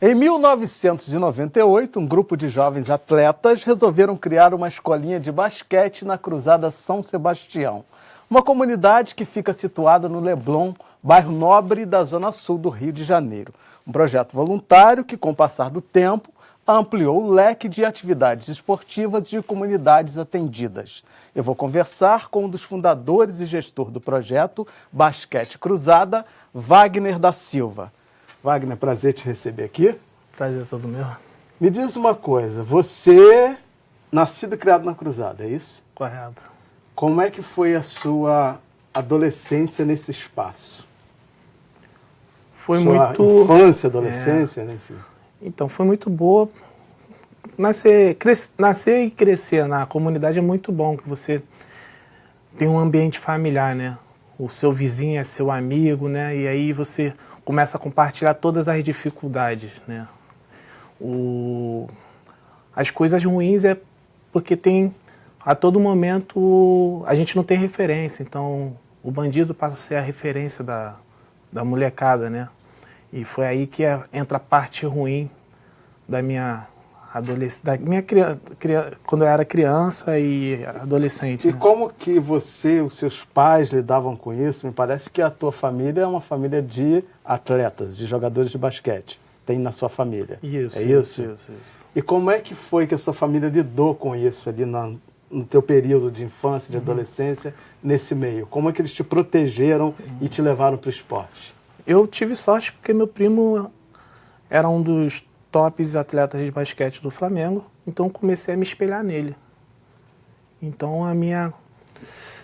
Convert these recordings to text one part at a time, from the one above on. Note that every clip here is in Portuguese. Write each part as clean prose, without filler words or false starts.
Em 1998, um grupo de jovens atletas resolveram criar uma escolinha de basquete na Cruzada São Sebastião, uma comunidade que fica situada no Leblon, bairro nobre da zona sul do Rio de Janeiro. Um projeto voluntário que, com o passar do tempo, ampliou o leque de atividades esportivas de comunidades atendidas. Eu vou conversar com um dos fundadores e gestor do projeto Basquete Cruzada, Wagner da Silva. Wagner, prazer te receber aqui. Prazer todo meu. Me diz uma coisa, você nascido e criado na Cruzada, é isso? Correto. Como é que foi a sua adolescência nesse espaço? Foi sua muito... infância, adolescência, né? Enfim. Então, foi muito boa. Nascer e crescer na comunidade é muito bom, que você tem um ambiente familiar, né? O seu vizinho é seu amigo, né? E aí você começa a compartilhar todas as dificuldades, né? As coisas ruins é porque a todo momento a gente não tem referência, então o bandido passa a ser a referência da molecada, né? E foi aí que entra a parte ruim da minha adolescência, quando eu era criança e adolescente. E né? como que você, os seus pais lidavam com isso? Me parece que a tua família é uma família de atletas, de jogadores de basquete. Tem na sua família. Isso, é isso? Isso. E como é que foi que a sua família lidou com isso ali no teu período de infância, de adolescência, nesse meio? Como é que eles te protegeram e te levaram para o esporte? Eu tive sorte porque meu primo era um dos tops atletas de basquete do Flamengo, então comecei a me espelhar nele. Então a minha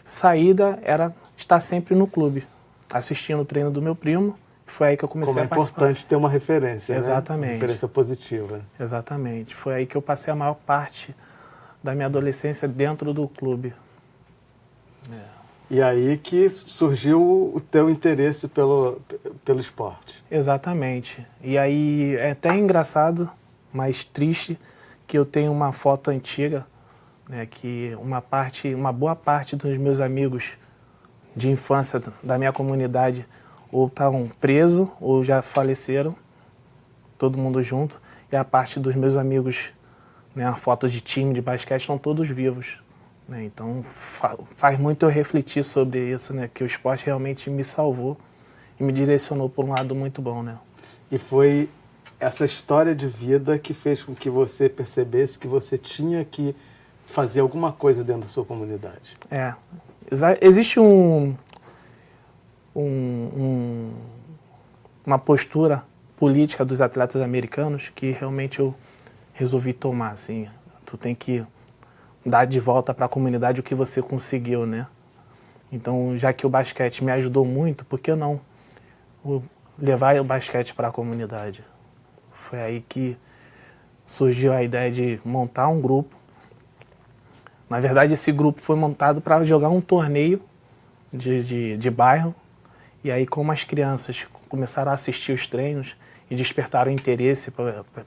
saída era estar sempre no clube, assistindo o treino do meu primo. Foi aí que eu comecei a participar. Como é importante ter uma referência, Exatamente. Né? Uma referência positiva. Exatamente. Foi aí que eu passei a maior parte da minha adolescência dentro do clube. E aí que surgiu o teu interesse pelo esporte. Exatamente. E aí é até engraçado, mas triste, que eu tenho uma foto antiga, né, que uma boa parte dos meus amigos de infância da minha comunidade ou estavam presos ou já faleceram, todo mundo junto, e a parte dos meus amigos, né, a foto de time de basquete, estão todos vivos. Né? Então faz muito eu refletir sobre isso, né, que o esporte realmente me salvou e me direcionou por um lado muito bom. Né? E foi essa história de vida que fez com que você percebesse que você tinha que fazer alguma coisa dentro da sua comunidade. Existe uma postura política dos atletas americanos que realmente eu resolvi tomar. Assim, tu tem que dar de volta para a comunidade o que você conseguiu, né? Então, já que o basquete me ajudou muito, por que não levar o basquete para a comunidade? Foi aí que surgiu a ideia de montar um grupo. Na verdade, esse grupo foi montado para jogar um torneio de bairro. E aí, como as crianças começaram a assistir os treinos e despertaram interesse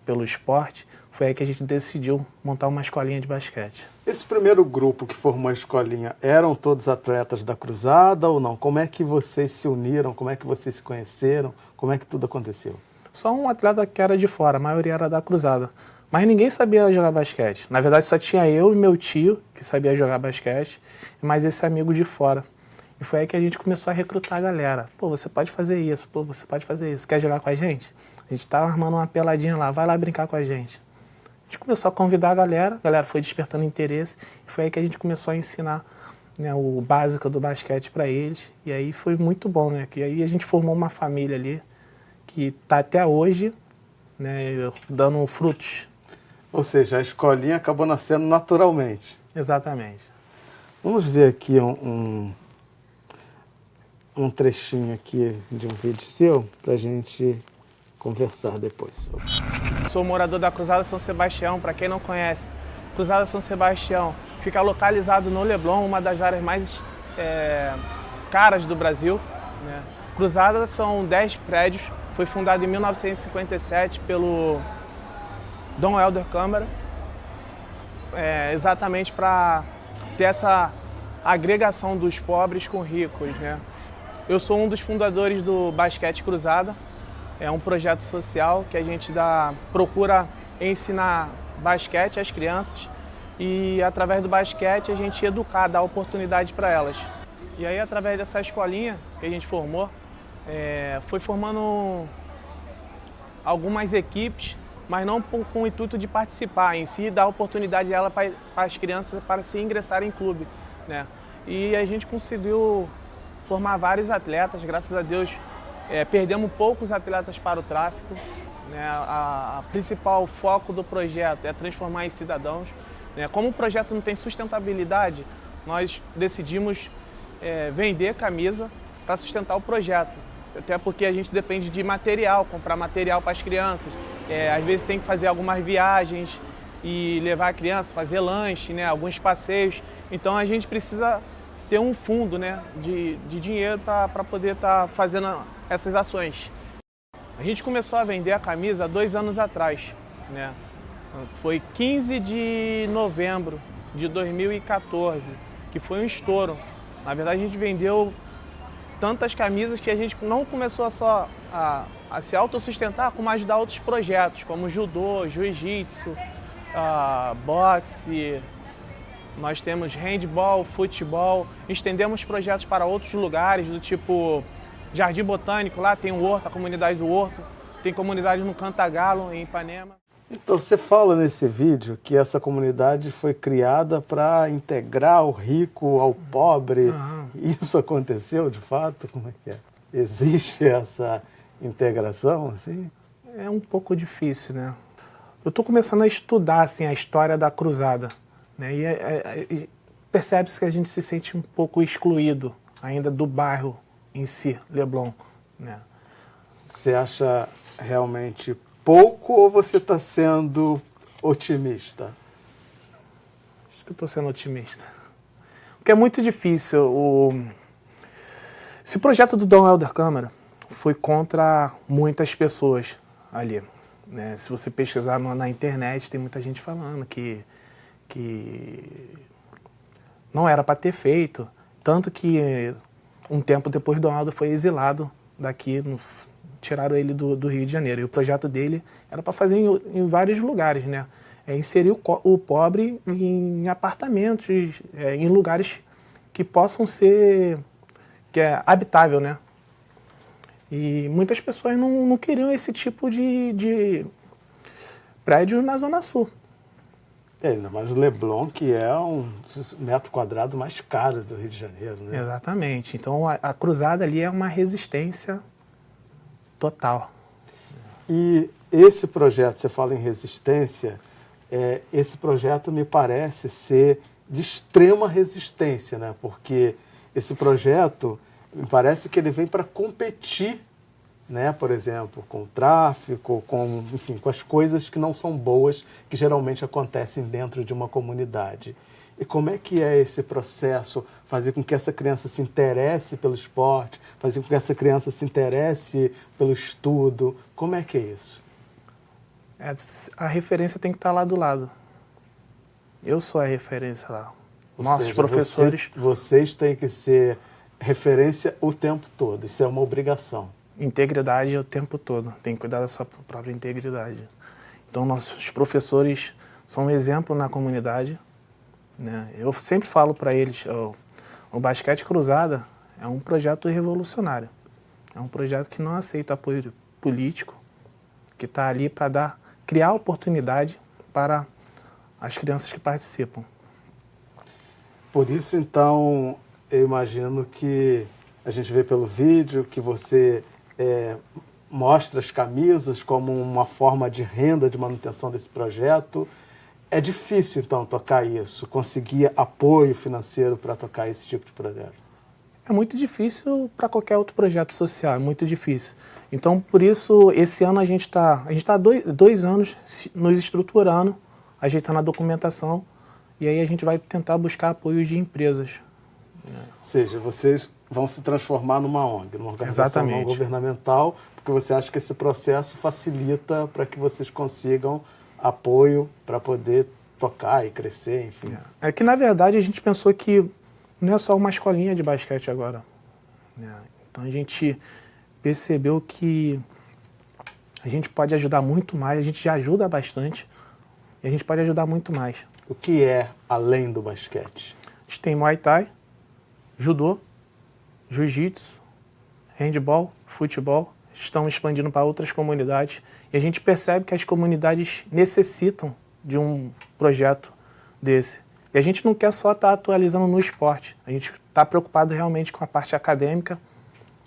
pelo esporte, foi aí que a gente decidiu montar uma escolinha de basquete. Esse primeiro grupo que formou a escolinha, eram todos atletas da Cruzada ou não? Como é que vocês se uniram? Como é que vocês se conheceram? Como é que tudo aconteceu? Só um atleta que era de fora, a maioria era da Cruzada. Mas ninguém sabia jogar basquete. Na verdade, só tinha eu e meu tio que sabia jogar basquete, mas esse amigo de fora. E foi aí que a gente começou a recrutar a galera. Pô, você pode fazer isso, pô, você pode fazer isso. Quer jogar com a gente? A gente tava armando uma peladinha lá, vai lá brincar com a gente. A gente começou a convidar a galera foi despertando interesse, e foi aí que a gente começou a ensinar, né, o básico do basquete para eles. E aí foi muito bom, né? Que aí a gente formou uma família ali, que tá até hoje, né, dando frutos. Ou seja, a escolinha acabou nascendo naturalmente. Exatamente. Vamos ver aqui um trechinho aqui de um vídeo seu, para a gente conversar depois. Sou morador da Cruzada São Sebastião, para quem não conhece. Cruzada São Sebastião fica localizado no Leblon, uma das áreas mais caras do Brasil. Né? Cruzada são 10 prédios, foi fundado em 1957 pelo Dom Helder Câmara, exatamente para ter essa agregação dos pobres com ricos. Né? Eu sou um dos fundadores do Basquete Cruzada, É um projeto social que a gente procura ensinar basquete às crianças e, através do basquete, a gente educar, dar oportunidade para elas. E aí, através dessa escolinha que a gente formou, foi formando algumas equipes, mas não com o intuito de participar em si, dar oportunidade a ela para as crianças para se ingressarem em clube, né? E a gente conseguiu formar vários atletas, graças a Deus. Perdemos poucos atletas para o tráfico, né? A principal foco do projeto é transformar em cidadãos, né? Como o projeto não tem sustentabilidade, nós decidimos vender camisa para sustentar o projeto. Até porque a gente depende de material, comprar material para as crianças. Às vezes tem que fazer algumas viagens e levar a criança, fazer lanche, né? Alguns passeios. Então a gente precisa ter um fundo, né, de dinheiro para poder estar fazendo essas ações. A gente começou a vender a camisa há 2 anos atrás, né? Foi 15 de novembro de 2014, que foi um estouro. Na verdade, a gente vendeu tantas camisas que a gente não começou só a se autossustentar, como a ajudar outros projetos, como judô, jiu-jitsu, boxe. Nós temos handball, futebol, estendemos projetos para outros lugares, do tipo Jardim Botânico, lá tem o Horto, a comunidade do Horto, tem comunidade no Cantagalo, em Ipanema. Então, você fala nesse vídeo que essa comunidade foi criada para integrar o rico ao pobre. Isso aconteceu, de fato? Como é que é? Existe essa integração, assim? É um pouco difícil, né? Eu estou começando a estudar, assim, a história da cruzada, né? E percebe-se que a gente se sente um pouco excluído ainda do bairro em si, Leblon, né? Você acha realmente pouco ou você está sendo otimista? Acho que eu estou sendo otimista. Porque é muito difícil. Esse projeto do Dom Helder Câmara foi contra muitas pessoas ali, né? Se você pesquisar na internet, tem muita gente falando que não era para ter feito. Tanto que um tempo depois, Dom Helder foi exilado daqui, tiraram ele do Rio de Janeiro. E o projeto dele era para fazer em vários lugares, né? Inserir o pobre em apartamentos, em lugares que possam ser habitável, né? E muitas pessoas não queriam esse tipo de prédio na Zona Sul. Ainda mais o Leblon, que é um metro quadrado mais caro do Rio de Janeiro, né? Exatamente. Então a cruzada ali é uma resistência total. E esse projeto, você fala em resistência, esse projeto me parece ser de extrema resistência, né? Porque esse projeto, me parece que ele vem para competir, né? Por exemplo, com o tráfico, enfim, com as coisas que não são boas, que geralmente acontecem dentro de uma comunidade. E como é que é esse processo, fazer com que essa criança se interesse pelo esporte, fazer com que essa criança se interesse pelo estudo? Como é que é isso? A referência tem que estar lá do lado. Eu sou a referência lá. Nossos professores... Vocês têm que ser referência o tempo todo, isso é uma obrigação. Integridade o tempo todo, tem que cuidar da sua própria integridade. Então, nossos professores são um exemplo na comunidade, né? Eu sempre falo para eles, o Basquete Cruzada é um projeto revolucionário. É um projeto que não aceita apoio político, que está ali para criar oportunidade para as crianças que participam. Por isso, então, eu imagino que a gente vê pelo vídeo que você mostra as camisas como uma forma de renda, de manutenção desse projeto. É difícil, então, tocar isso, conseguir apoio financeiro para tocar esse tipo de projeto? É muito difícil para qualquer outro projeto social, é muito difícil. Então, por isso, esse ano a gente está há 2 anos nos estruturando, ajeitando a documentação, e aí a gente vai tentar buscar apoios de empresas. Ou seja, vocês vão se transformar numa ONG, numa organização não governamental, porque você acha que esse processo facilita para que vocês consigam apoio para poder tocar e crescer, enfim. É que, na verdade, a gente pensou que não é só uma escolinha de basquete agora, né? Então a gente percebeu que A gente pode ajudar muito mais, a gente já ajuda bastante e a gente pode ajudar muito mais. O que é além do basquete? A gente tem Muay Thai, Judô, Jiu-Jitsu, Handball, Futebol. Estamos expandindo para outras comunidades e a gente percebe que as comunidades necessitam de um projeto desse. E a gente não quer só estar atualizando no esporte, a gente está preocupado realmente com a parte acadêmica.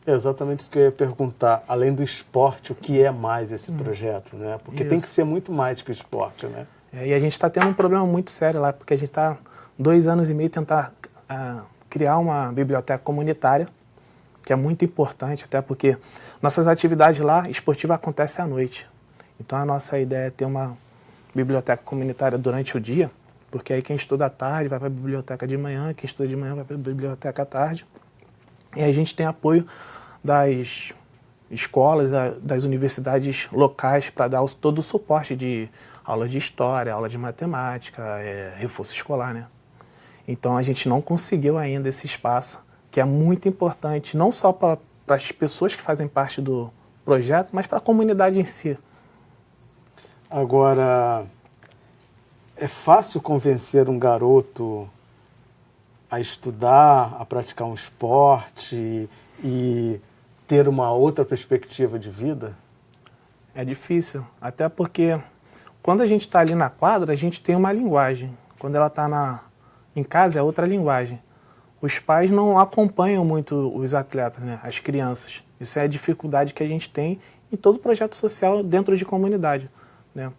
É exatamente isso que eu ia perguntar. Além do esporte, o que é mais esse projeto, né? Porque tem que ser muito mais que o esporte, né? E a gente está tendo um problema muito sério lá, porque a gente está 2 anos e meio tentar criar uma biblioteca comunitária, que é muito importante, até porque nossas atividades lá esportivas acontecem à noite. Então a nossa ideia é ter uma biblioteca comunitária durante o dia, porque aí quem estuda à tarde vai para a biblioteca de manhã, quem estuda de manhã vai para a biblioteca à tarde. E aí a gente tem apoio das escolas, das universidades locais para dar todo o suporte de aula de história, aula de matemática, reforço escolar, né? Então a gente não conseguiu ainda esse espaço, que é muito importante, não só para as pessoas que fazem parte do projeto, mas para a comunidade em si. Agora, é fácil convencer um garoto a estudar, a praticar um esporte e ter uma outra perspectiva de vida? É difícil, até porque quando a gente está ali na quadra, a gente tem uma linguagem. Quando ela está em casa, é outra linguagem. Os pais não acompanham muito os atletas, né? As crianças. Isso é a dificuldade que a gente tem em todo projeto social dentro de comunidade, né?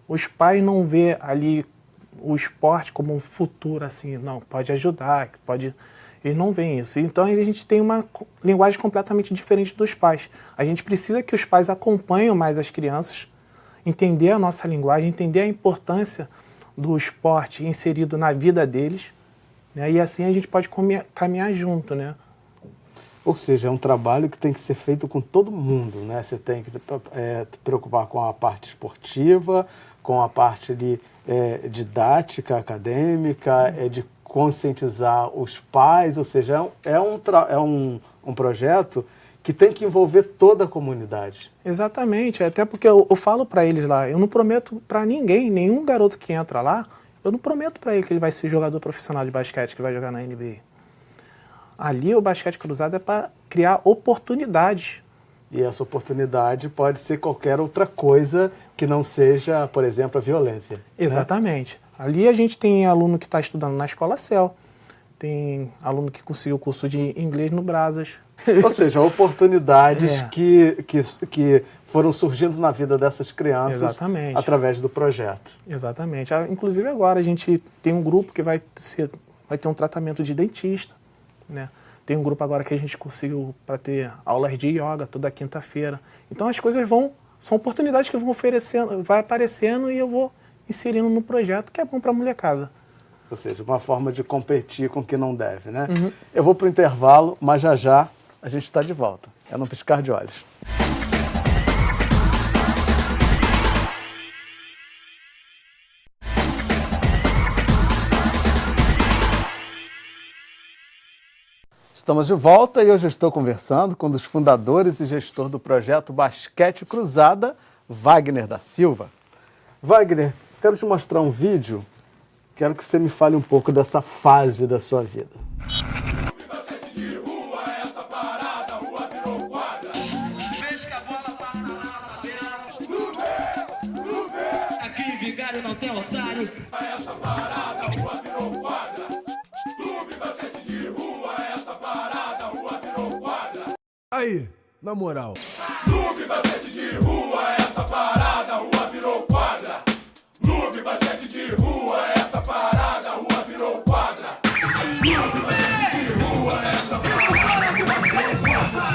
Os pais não vê ali o esporte como um futuro, assim, não, pode ajudar, pode... Eles não veem isso. Então a gente tem uma linguagem completamente diferente dos pais. A gente precisa que os pais acompanhem mais as crianças, entender a nossa linguagem, entender a importância do esporte inserido na vida deles, né? E assim a gente pode caminhar junto, né? Ou seja, é um trabalho que tem que ser feito com todo mundo, né? Você tem que te preocupar com a parte esportiva, com a parte didática, acadêmica, de conscientizar os pais, ou seja, é um projeto que tem que envolver toda a comunidade. Exatamente, até porque eu falo para eles lá, eu não prometo para ninguém, nenhum garoto que entra lá, eu não prometo para ele que ele vai ser jogador profissional de basquete, que vai jogar na NBA. Ali o basquete cruzado é para criar oportunidades. E essa oportunidade pode ser qualquer outra coisa que não seja, por exemplo, a violência. Exatamente. Né? Ali a gente tem aluno que está estudando na Escola Cel, tem aluno que conseguiu o curso de inglês no Brasas. Ou seja, oportunidades que foram surgindo na vida dessas crianças. Exatamente. Através do projeto. Exatamente. Inclusive agora a gente tem um grupo que vai ter um tratamento de dentista, né? Tem um grupo agora que a gente conseguiu para ter aulas de yoga toda quinta-feira. Então as coisas são oportunidades que vão oferecendo, vai aparecendo e eu vou inserindo no projeto, que é bom para a molecada. Ou seja, uma forma de competir com o que não deve, né? Uhum. Eu vou para o intervalo, mas já a gente está de volta. É no piscar de olhos. Estamos de volta e hoje eu estou conversando com um dos fundadores e gestor do projeto Basquete Cruzada, Wagner da Silva. Wagner, quero te mostrar um vídeo, quero que você me fale um pouco dessa fase da sua vida. Aqui Vigário não tem otário. Essa parada, rua virou quadra. Clube basquete de rua, essa parada, rua virou quadra. Aí, na moral. Clube basquete de rua, essa parada, rua virou quadra. Clube basquete de rua, essa parada, rua virou quadra. Clube basquete de rua, essa parada, rua virou quadra.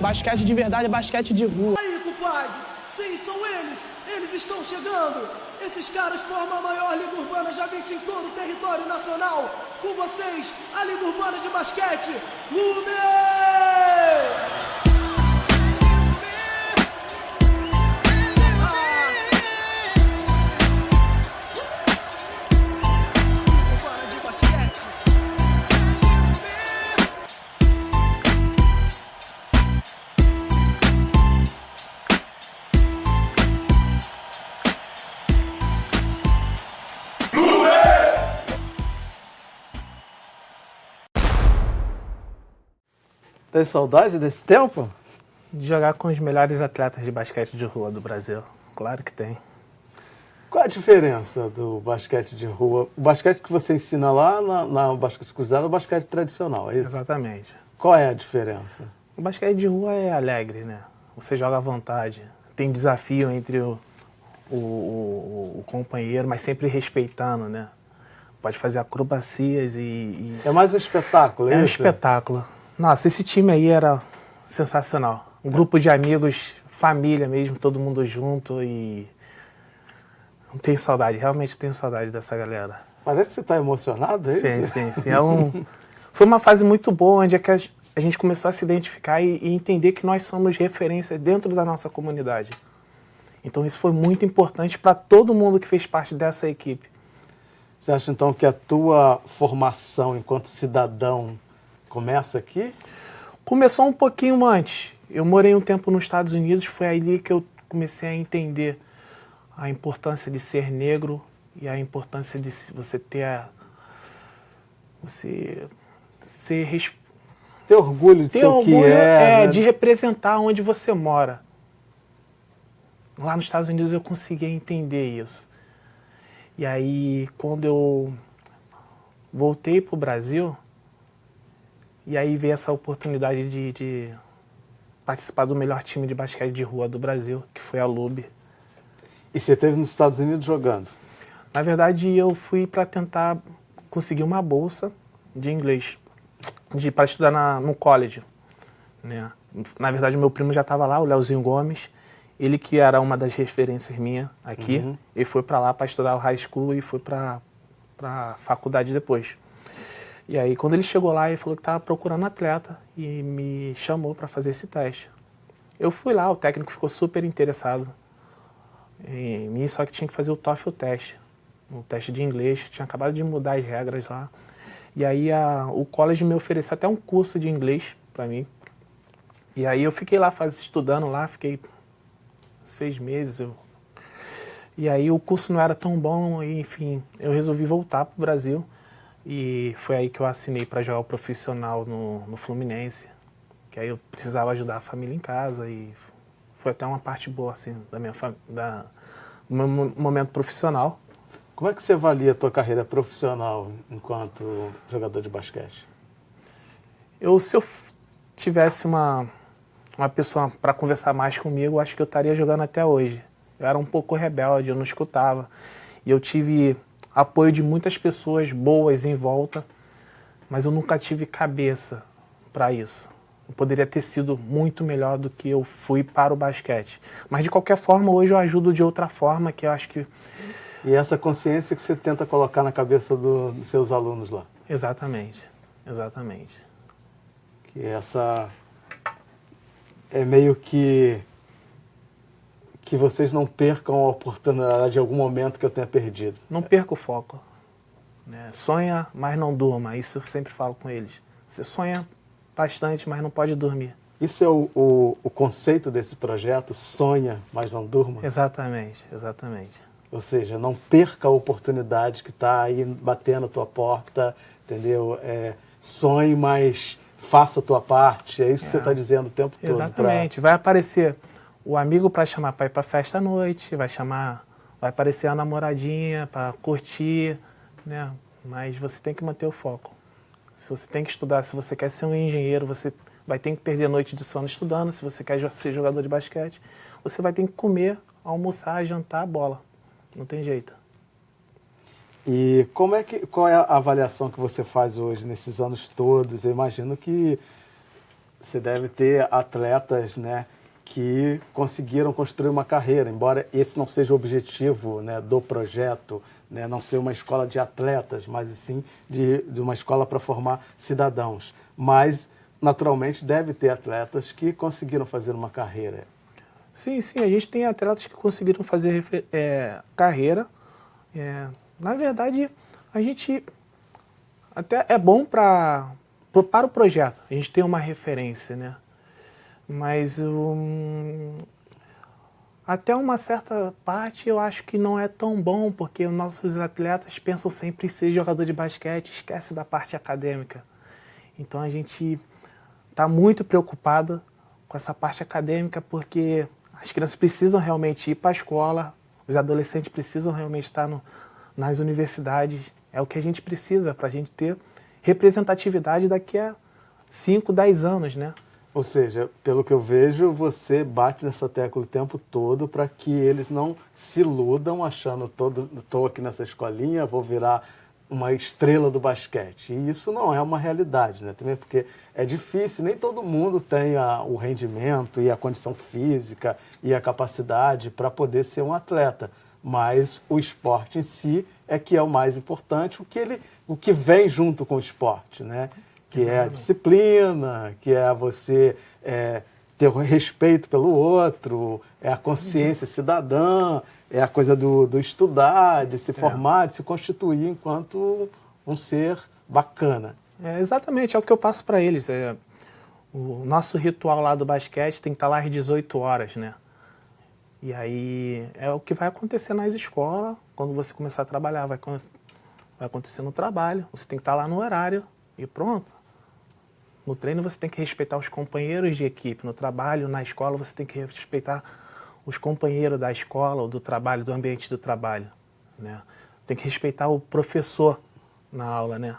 Basquete de verdade é basquete de rua. Aí, compadre, sim, são eles. Eles estão chegando. Esses caras formam a maior liga urbana já vista em todo o território nacional. Com vocês, a Liga Urbana de Basquete, Lume! Tem saudade desse tempo? De jogar com os melhores atletas de basquete de rua do Brasil. Claro que tem. Qual a diferença do basquete de rua? O basquete que você ensina lá na basquete cruzado é o basquete tradicional, é isso? Exatamente. Qual é a diferença? O basquete de rua é alegre, né? Você joga à vontade. Tem desafio entre o companheiro, mas sempre respeitando, né? Pode fazer acrobacias e... É mais um espetáculo, é É um isso? espetáculo. Nossa, esse time aí era sensacional. Um grupo de amigos, família mesmo, todo mundo junto e... Não tenho saudade, realmente tenho saudade dessa galera. Parece que você está emocionado, é Sim, isso? sim, sim. Foi uma fase muito boa, onde é que a gente começou a se identificar e entender que nós somos referência dentro da nossa comunidade. Então isso foi muito importante para todo mundo que fez parte dessa equipe. Você acha então que a tua formação enquanto cidadão começa aqui? Começou um pouquinho antes. Eu morei um tempo nos Estados Unidos, foi ali que eu comecei a entender a importância de ser negro e a importância de você ter Ter orgulho de ter ser o que orgulho é, né? de representar onde você mora. Lá nos Estados Unidos eu consegui entender isso. E aí, quando eu voltei para o Brasil, e aí veio essa oportunidade de participar do melhor time de basquete de rua do Brasil, que foi a LUB. E você esteve nos Estados Unidos jogando? Na verdade, eu fui para tentar conseguir uma bolsa de inglês, para estudar no college, né? Na verdade, meu primo já estava lá, o Leozinho Gomes, ele que era uma das referências minhas aqui, ele foi para lá para estudar o high school e foi para a faculdade depois. E aí, quando ele chegou lá, ele falou que estava procurando atleta e me chamou para fazer esse teste. Eu fui lá, o técnico ficou super interessado em mim, só que tinha que fazer o TOEFL teste, o teste de inglês, tinha acabado de mudar as regras lá. E aí o college me ofereceu até um curso de inglês para mim. E aí eu fiquei lá estudando lá, fiquei 6 meses. E aí o curso não era tão bom, e, enfim, eu resolvi voltar para o Brasil. E foi aí que eu assinei para jogar o profissional no Fluminense, que aí eu precisava ajudar a família em casa e foi até uma parte boa assim do meu momento profissional. Como é que você avalia a tua carreira profissional enquanto jogador de basquete? Se eu tivesse uma pessoa para conversar mais comigo, acho que eu estaria jogando até hoje. Eu era um pouco rebelde, eu não escutava. E eu tive apoio de muitas pessoas boas em volta, mas eu nunca tive cabeça para isso. Eu poderia ter sido muito melhor do que eu fui para o basquete. Mas, de qualquer forma, hoje eu ajudo de outra forma, que eu acho que... E essa consciência que você tenta colocar na cabeça dos seus alunos lá? Exatamente, exatamente. Que essa é meio que vocês não percam a oportunidade de algum momento que eu tenha perdido. Não perca o foco, né? Sonha, mas não durma. Isso eu sempre falo com eles. Você sonha bastante, mas não pode dormir. Isso é o conceito desse projeto, sonha, mas não durma? Exatamente, exatamente. Ou seja, não perca a oportunidade que está aí batendo a tua porta, entendeu? Sonhe, mas faça a tua parte. É isso que você está dizendo o tempo todo. Exatamente. Vai aparecer o amigo para chamar para ir para festa à noite, vai aparecer a namoradinha para curtir, né? Mas você tem que manter o foco. Se você tem que estudar, se você quer ser um engenheiro, você vai ter que perder noite de sono estudando. Se você quer ser jogador de basquete, você vai ter que comer, almoçar, jantar, bola. Não tem jeito. E qual é a avaliação que você faz hoje, nesses anos todos? Eu imagino que você deve ter atletas, né, que conseguiram construir uma carreira, embora esse não seja o objetivo, né, do projeto, né, não ser uma escola de atletas, mas sim de uma escola para formar cidadãos. Mas, naturalmente, deve ter atletas que conseguiram fazer uma carreira. Sim, a gente tem atletas que conseguiram fazer carreira. Na verdade, a gente até é bom para o projeto, a gente tem uma referência, né? Mas até uma certa parte eu acho que não é tão bom, porque os nossos atletas pensam sempre em ser jogador de basquete, esquece da parte acadêmica. Então a gente está muito preocupado com essa parte acadêmica, porque as crianças precisam realmente ir para a escola, os adolescentes precisam realmente estar nas universidades. É o que a gente precisa para a gente ter representatividade daqui a 5, 10 anos, né? Ou seja, pelo que eu vejo, você bate nessa tecla o tempo todo para que eles não se iludam achando estou aqui nessa escolinha, vou virar uma estrela do basquete. E isso não é uma realidade, né? Também porque é difícil, nem todo mundo tem o rendimento e a condição física e a capacidade para poder ser um atleta. Mas o esporte em si é que é o mais importante, o que vem junto com o esporte, né? Que é a disciplina, que é você ter o respeito pelo outro, é a consciência cidadã, é a coisa do estudar, de se formar, de se constituir enquanto um ser bacana. Exatamente, é o que eu passo para eles. O nosso ritual lá do basquete tem que estar lá às 18 horas, né? E aí é o que vai acontecer nas escolas, quando você começar a trabalhar, vai acontecer no trabalho, você tem que estar lá no horário e pronto. No treino você tem que respeitar os companheiros de equipe, no trabalho, na escola você tem que respeitar os companheiros da escola, ou do trabalho, do ambiente do trabalho, né? Tem que respeitar o professor na aula, né?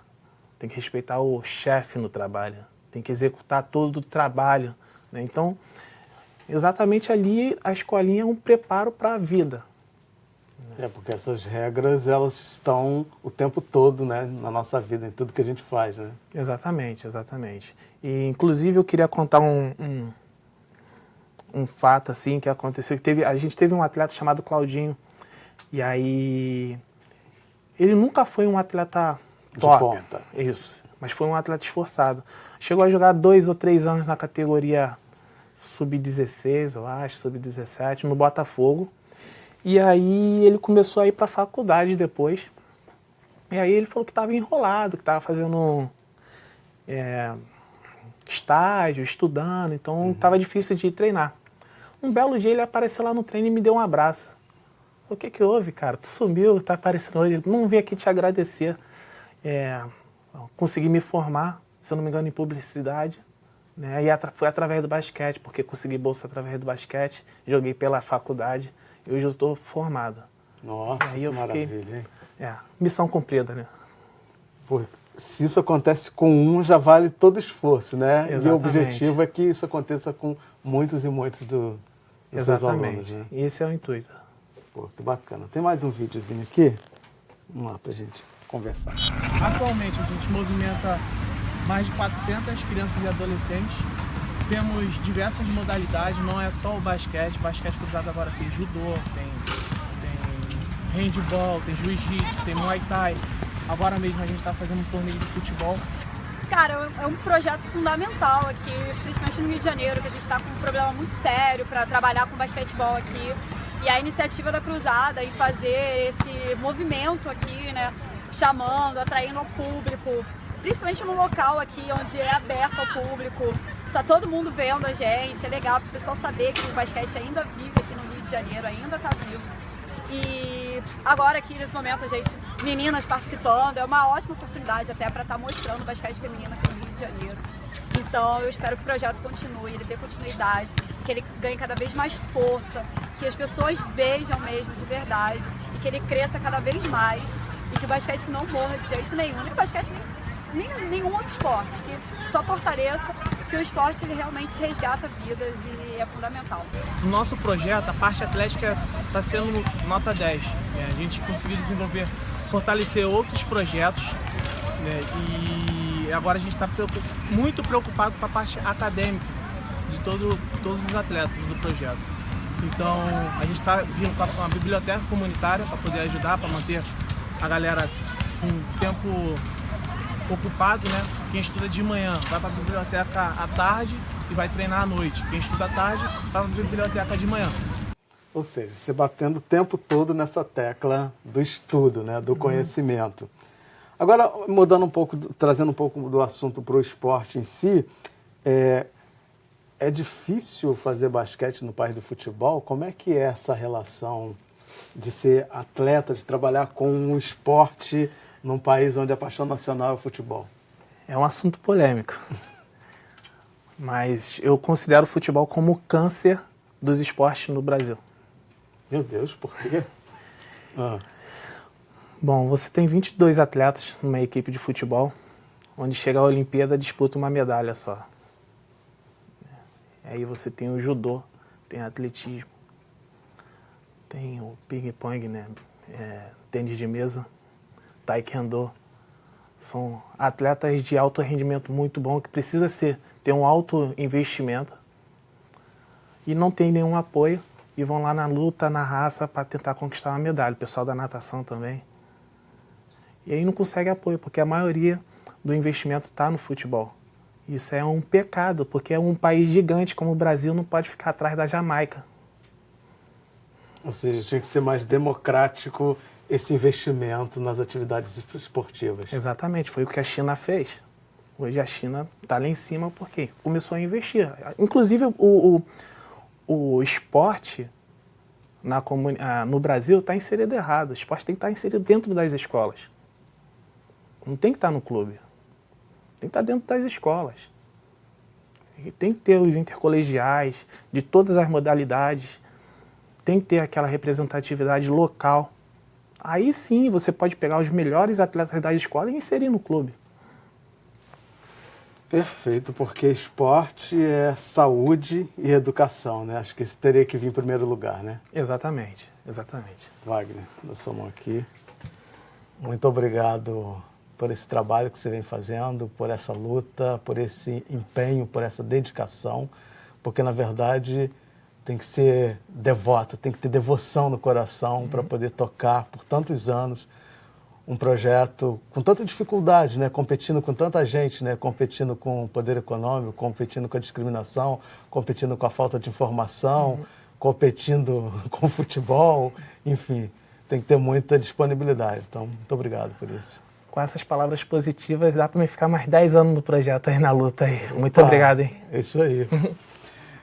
Tem que respeitar o chefe no trabalho, tem que executar todo o trabalho, né? Então, exatamente ali a escolinha é um preparo para a vida. Porque essas regras, elas estão o tempo todo, né, na nossa vida, em tudo que a gente faz, né? Exatamente, exatamente. E, inclusive, eu queria contar um fato, assim, que aconteceu. A gente teve um atleta chamado Claudinho, e aí ele nunca foi um atleta top. De ponta. Isso, mas foi um atleta esforçado. Chegou a jogar 2 ou 3 anos na categoria sub-16, eu acho, sub-17, no Botafogo. E aí ele começou a ir para a faculdade depois. E aí ele falou que estava enrolado, que estava fazendo estágio, estudando, então estava difícil de treinar. Um belo dia ele apareceu lá no treino e me deu um abraço. O que houve, cara? Tu sumiu, tá aparecendo hoje. Não vim aqui te agradecer. Consegui me formar, se eu não me engano, em publicidade. Né? E foi através do basquete, porque consegui bolsa através do basquete, joguei pela faculdade. E hoje eu estou formado. Nossa, que maravilha, hein? Missão cumprida, né? Pô, se isso acontece com um, já vale todo esforço, né? Exatamente. E o objetivo é que isso aconteça com muitos e muitos dos seus alunos, né? E esse é o intuito. Pô, que bacana. Tem mais um videozinho aqui? Vamos lá pra gente conversar. Atualmente a gente movimenta mais de 400 crianças e adolescentes. Temos diversas modalidades, não é só o basquete cruzado agora tem judô, tem handball, tem jiu-jitsu, tem muay thai. Agora mesmo a gente está fazendo um torneio de futebol. Cara, é um projeto fundamental aqui, principalmente no Rio de Janeiro, que a gente está com um problema muito sério para trabalhar com basquetebol aqui. E a iniciativa da Cruzada em fazer esse movimento aqui, né, chamando, atraindo ao público, principalmente no local aqui onde é aberto ao público. Tá todo mundo vendo a gente, é legal para o pessoal saber que o basquete ainda vive aqui no Rio de Janeiro, ainda está vivo. E agora aqui nesse momento a gente, meninas participando, é uma ótima oportunidade até para estar mostrando o basquete feminino aqui no Rio de Janeiro. Então eu espero que o projeto continue, ele dê continuidade, que ele ganhe cada vez mais força, que as pessoas vejam mesmo de verdade, e que ele cresça cada vez mais, e que o basquete não morra de jeito nenhum, nem o basquete nem nenhum outro esporte, que só fortaleça, que o esporte ele realmente resgata vidas e é fundamental. No nosso projeto, a parte atlética está sendo nota 10. Né? A gente conseguiu desenvolver, fortalecer outros projetos, né? E agora a gente está muito preocupado com a parte acadêmica de todos os atletas do projeto. Então a gente está vindo com uma biblioteca comunitária para poder ajudar, para manter a galera com tempo ocupado, né? Quem estuda de manhã vai para a biblioteca à tarde e vai treinar à noite. Quem estuda à tarde vai para a biblioteca de manhã. Ou seja, você batendo o tempo todo nessa tecla do estudo, né? Do conhecimento. Agora, mudando um pouco, trazendo um pouco do assunto para o esporte em si, é difícil fazer basquete no país do futebol? Como é que é essa relação de ser atleta, de trabalhar com um esporte num país onde a paixão nacional é o futebol? É um assunto polêmico. Mas eu considero o futebol como o câncer dos esportes no Brasil. Meu Deus, por quê? Bom, você tem 22 atletas numa equipe de futebol, onde chega a Olimpíada disputa uma medalha só. Aí você tem o judô, tem atletismo, tem o ping-pong, né? Tênis de mesa, taekwondo. São atletas de alto rendimento muito bom, que precisa ter um alto investimento e não tem nenhum apoio e vão lá na luta, na raça, para tentar conquistar uma medalha. O pessoal da natação também. E aí não consegue apoio, porque a maioria do investimento está no futebol. Isso é um pecado, porque é um país gigante como o Brasil não pode ficar atrás da Jamaica. Ou seja, tinha que ser mais democrático esse investimento nas atividades esportivas. Exatamente, foi o que a China fez. Hoje a China está lá em cima porque começou a investir. Inclusive o esporte no Brasil está inserido errado. O esporte tem que estar inserido dentro das escolas. Não tem que estar no clube. Tem que estar dentro das escolas. E tem que ter os intercolegiais de todas as modalidades. Tem que ter aquela representatividade local. Aí sim você pode pegar os melhores atletas da escola e inserir no clube. Perfeito, porque esporte é saúde e educação, né? Acho que isso teria que vir em primeiro lugar, né? Exatamente, exatamente. Wagner, da sua mão aqui. Muito obrigado por esse trabalho que você vem fazendo, por essa luta, por esse empenho, por essa dedicação, porque na verdade tem que ser devoto, tem que ter devoção no coração para poder tocar por tantos anos um projeto com tanta dificuldade, né? Competindo com tanta gente, né? Competindo com o poder econômico, competindo com a discriminação, competindo com a falta de informação, competindo com o futebol, enfim, tem que ter muita disponibilidade. Então, muito obrigado por isso. Com essas palavras positivas, dá para me ficar mais 10 anos no projeto aí na luta aí. Muito obrigado, hein? É isso aí.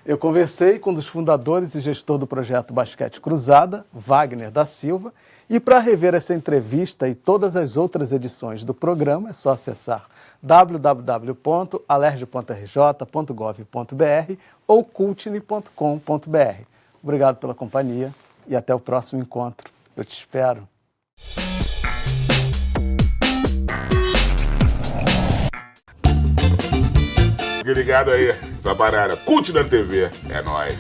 Eu conversei com um dos fundadores e gestor do projeto Basquete Cruzada, Wagner da Silva, e para rever essa entrevista e todas as outras edições do programa, é só acessar www.alerj.rj.gov.br ou cultine.com.br. Obrigado pela companhia e até o próximo encontro. Eu te espero. Fique ligado aí, essa parada. Curte na TV, é nóis.